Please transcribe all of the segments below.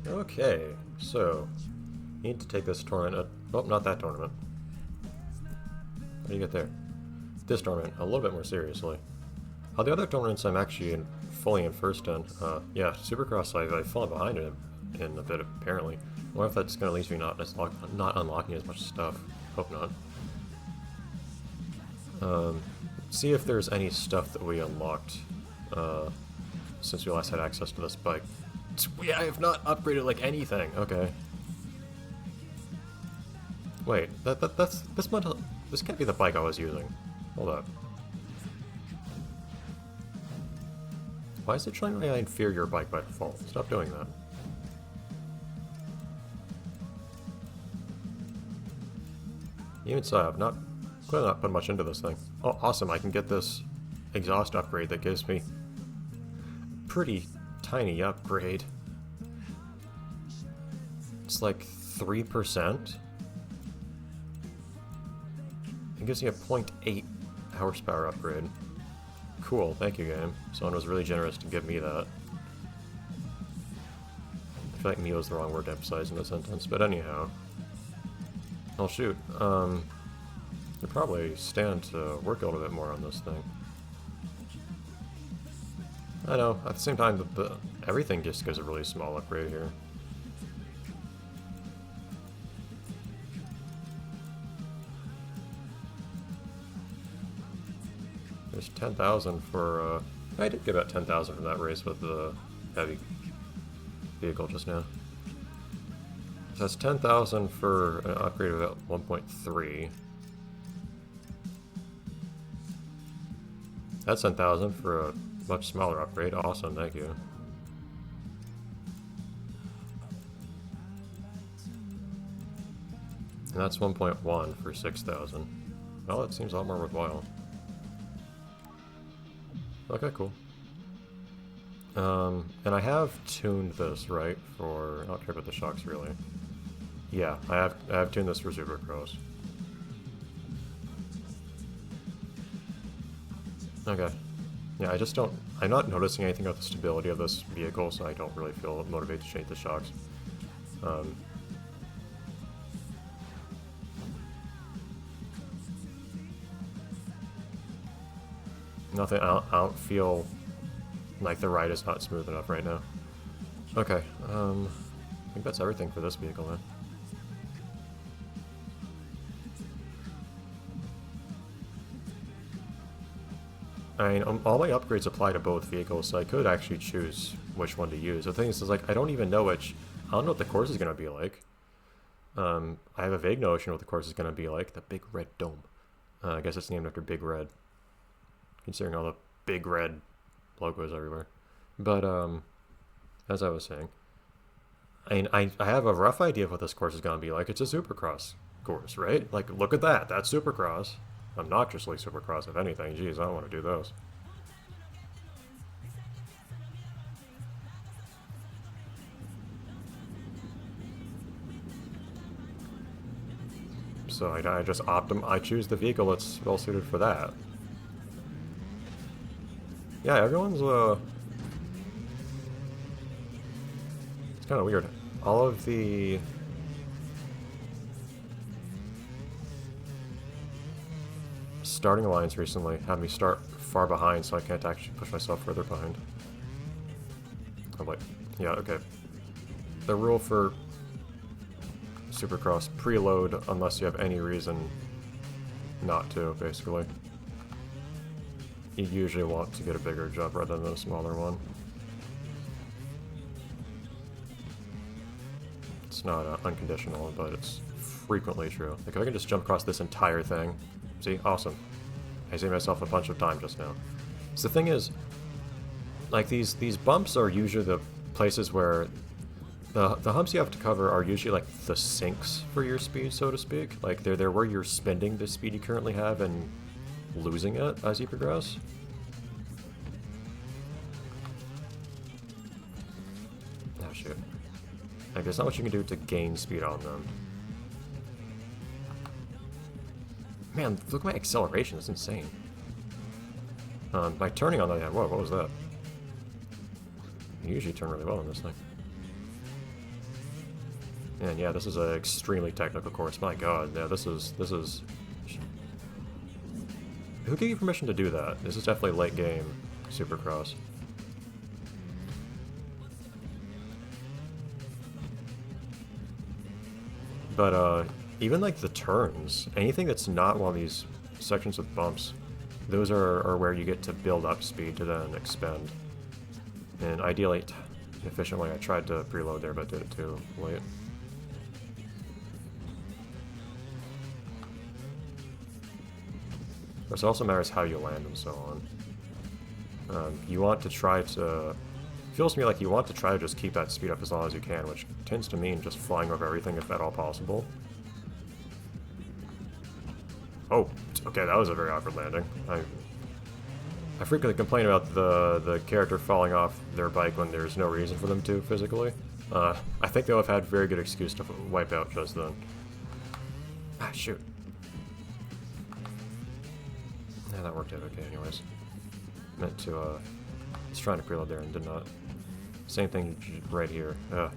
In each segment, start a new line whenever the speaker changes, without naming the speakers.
Okay, so need to take this tournament. Oh, not that tournament. What do you get there? This tournament a little bit more seriously. The other tournaments I'm actually fully in first in. Yeah, Supercross I've fallen behind in a bit apparently. I wonder if that's going to leave me not unlocking as much stuff. Hope not. See if there's any stuff that we unlocked since we last had access to this bike. I have not upgraded like anything. Okay. Wait, this can't be the bike I was using. Hold up. Why is it showing me an inferior bike by default? Stop doing that. Even so, I've clearly not put much into this thing. Oh, awesome! I can get this exhaust upgrade that gives me a pretty tiny upgrade. It's like 3%. It gives me a 0.8 horsepower upgrade. Cool, thank you, game. Someone was really generous to give me that. I feel like me was the wrong word to emphasize in the sentence, but anyhow. Oh shoot, you probably stand to work a little bit more on this thing. I know, at the same time, everything just gives a really small upgrade here. There's 10,000 for, I did get about 10,000 from that race with the heavy vehicle just now. So that's 10,000 for an upgrade of about 1.3. That's 10,000 for a much smaller upgrade. Awesome, thank you. And that's 1.1 for 6,000. Well, that seems a lot more worthwhile. Okay, cool. And I have tuned this, right, for... I don't care about the shocks, really. Yeah, I have tuned this for supercross. Okay. Yeah, I just don't... I'm not noticing anything about the stability of this vehicle, so I don't really feel motivated to change the shocks. Nothing, I don't feel like the ride is not smooth enough right now. Okay, I think that's everything for this vehicle then. I mean, all my upgrades apply to both vehicles, so I could actually choose which one to use. The thing is like, I don't even know I don't know what the course is going to be like. I have a vague notion of what the course is going to be like. The Big Red Dome. I guess it's named after Big Red, considering all the big red logos everywhere. But, as I was saying, I have a rough idea of what this course is going to be like. It's a supercross course, right? Like, look at that. That's supercross. Obnoxiously supercross, if anything. Jeez, I don't want to do those. So I just I choose the vehicle that's well suited for that. Yeah, everyone's it's kind of weird. All of the starting lines recently have me start far behind, so I can't actually push myself further behind. Oh wait, yeah, okay. The rule for Supercross, preload unless you have any reason not to, basically. You usually want to get a bigger jump rather than a smaller one. It's not unconditional, but it's frequently true. Like, if I can just jump across this entire thing, see, awesome. I saved myself a bunch of time just now. So the thing is, like, these bumps are usually the places where the humps you have to cover are usually like the sinks for your speed, so to speak. Like, they're where you're spending the speed you currently have and losing it as you progress. Oh shoot. Like, there's not much you can do to gain speed on them. Man, look at my acceleration, it's insane. My turning on the other hand, whoa, what was that? You usually turn really well on this thing. And yeah, this is an extremely technical course. My god, yeah, this is... Who gave you permission to do that? This is definitely late game supercross. But, even like the turns, anything that's not one of these sections with bumps, those are where you get to build up speed to then expend. And ideally, efficiently, I tried to preload there, but did it too late. This also matters how you land and so on. You want to try to... Feels to me like you want to try to just keep that speed up as long as you can, which tends to mean just flying over everything if at all possible. Oh, okay, that was a very awkward landing. I frequently complain about the character falling off their bike when there's no reason for them to, physically. I think they'll have had very good excuse to wipe out just then. Ah, shoot. Yeah, that worked out okay anyways. Meant to, was trying to preload there and did not. Same thing right here. Ugh.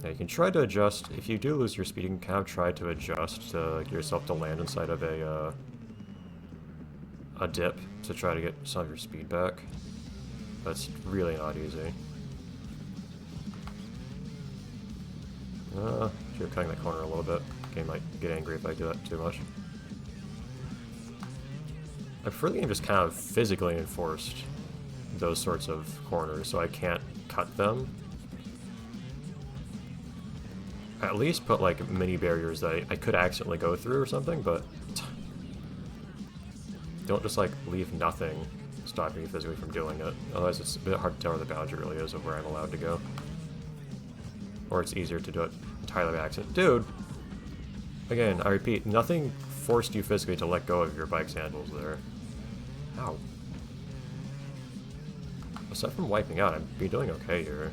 Yeah, you can try to adjust, if you do lose your speed, you can kind of try to adjust to get yourself to land inside of a dip to try to get some of your speed back. That's really not easy. Should have cutting that corner a little bit. Game might get angry if I do that too much. I prefer the game just kind of physically enforced those sorts of corners, so I can't cut them. At least put like mini barriers that I could accidentally go through or something, but don't just like leave nothing stopping me physically from doing it. Otherwise it's a bit hard to tell where the boundary really is of where I'm allowed to go. Or it's easier to do it entirely by accident. Dude! Again, I repeat, nothing forced you physically to let go of your bike's handles there. Ow. Aside from wiping out, I'd be doing okay here.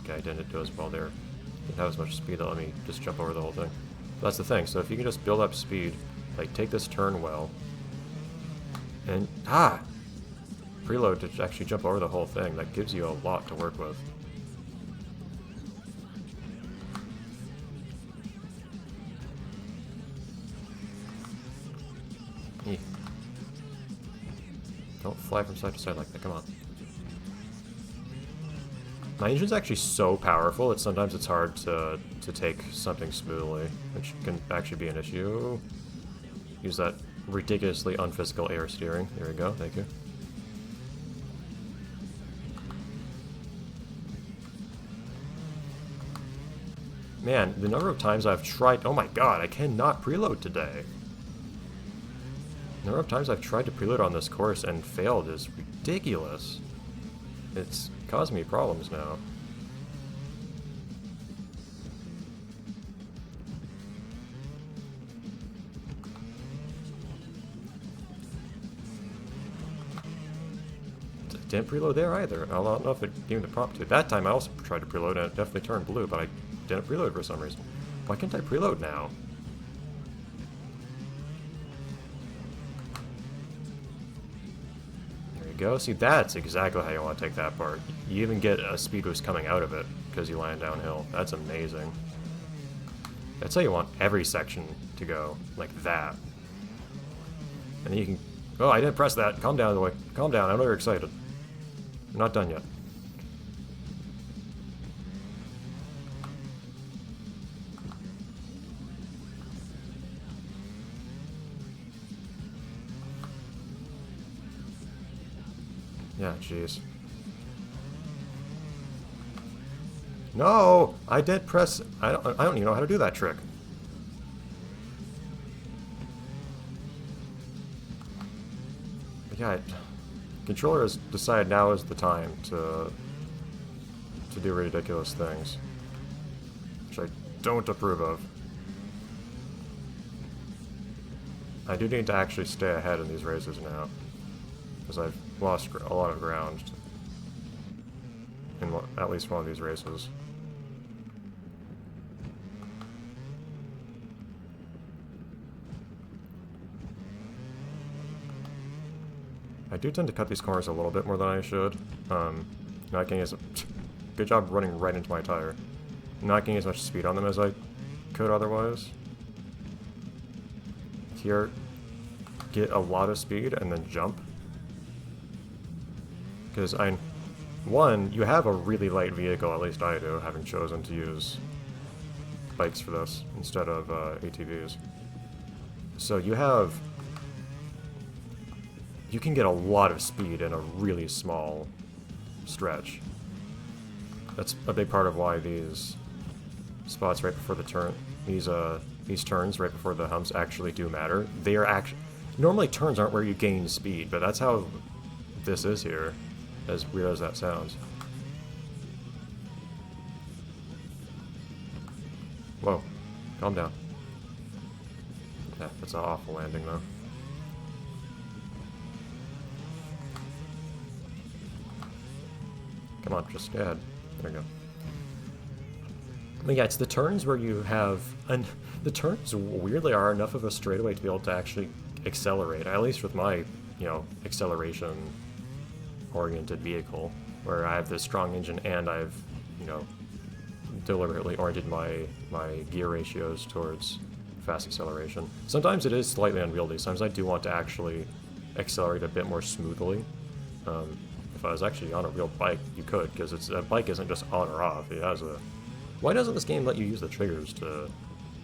Okay, I didn't do as well there. Didn't have as much speed that let me just jump over the whole thing. That's the thing, so if you can just build up speed, like take this turn well, and preload to actually jump over the whole thing, that gives you a lot to work with. Don't fly from side to side like that, come on. My engine's actually so powerful that sometimes it's hard to take something smoothly, which can actually be an issue. Use that ridiculously unphysical air steering. There we go, thank you. Man, the number of times I've tried... Oh my god, I cannot preload today. The number of times I've tried to preload on this course and failed is ridiculous. It's caused me problems now. Didn't preload there either. I don't know if it gave me the prompt to. That time I also tried to preload and it definitely turned blue, but I didn't preload for some reason. Why can't I preload now? Go. See, that's exactly how you want to take that part. You even get a speed boost coming out of it because you land downhill. That's amazing. That's how you want every section to go, like that. And then you can... Oh, I didn't press that. Calm down, boy. Calm down. I know you're excited. I'm not done yet. Yeah, jeez. No! I did press... I don't even know how to do that trick. But yeah, controller has decided now is the time to do ridiculous things. Which I don't approve of. I do need to actually stay ahead in these races now. Because I've lost a lot of ground in at least one of these races. I do tend to cut these corners a little bit more than I should. Not getting as... Good job running right into my tire. Not getting as much speed on them as I could otherwise. Here, get a lot of speed and then jump. Because one, you have a really light vehicle, at least I do, having chosen to use bikes for this instead of ATVs. So you can get a lot of speed in a really small stretch. That's a big part of why these spots right before the turn, these turns right before the humps actually do matter. They are actually, normally turns aren't where you gain speed, but that's how this is here, as weird as that sounds. Whoa, calm down. Yeah, that's an awful landing though. Come on, just ahead. There we go. But yeah, it's the turns where you have... And the turns weirdly are enough of a straightaway to be able to actually accelerate, at least with my, you know, acceleration-oriented vehicle, where I have this strong engine and I've, you know, deliberately oriented my gear ratios towards fast acceleration. Sometimes it is slightly unwieldy. Sometimes I do want to actually accelerate a bit more smoothly. If I was actually on a real bike, you could, because a bike isn't just on or off. It has a... Why doesn't this game let you use the triggers to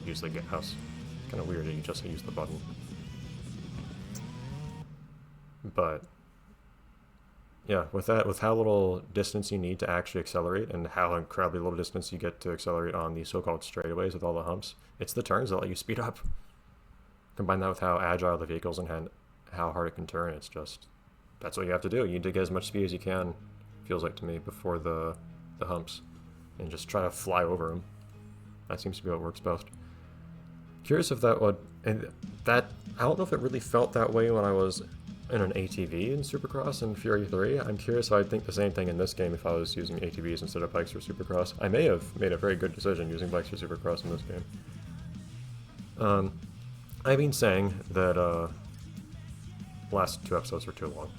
use the gas? Kind of weird that you just use the button. But yeah, with how little distance you need to actually accelerate, and how incredibly little distance you get to accelerate on the so-called straightaways with all the humps, it's the turns that let you speed up. Combine that with how agile the vehicle's and how hard it can turn, it's just... That's what you have to do. You need to get as much speed as you can, feels like to me, before the humps. And just try to fly over them. That seems to be what works best. Curious if that would... And that... I don't know if it really felt that way when I was in an ATV in Supercross in Fury 3. I'm curious if I'd think the same thing in this game if I was using ATVs instead of bikes for Supercross. I may have made a very good decision using bikes for Supercross in this game. I've been saying that last 2 episodes were too long.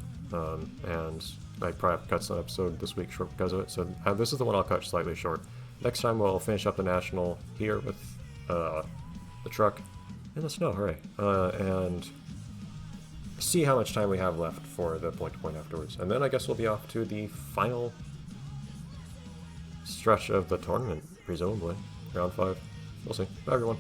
And I probably have to cut some episode this week short because of it, so this is the one I'll cut slightly short. Next time we'll finish up the National here with the truck in the snow, hooray, and see how much time we have left for the point-to-point afterwards. And then I guess we'll be off to the final stretch of the tournament, presumably. Round 5. We'll see. Bye, everyone.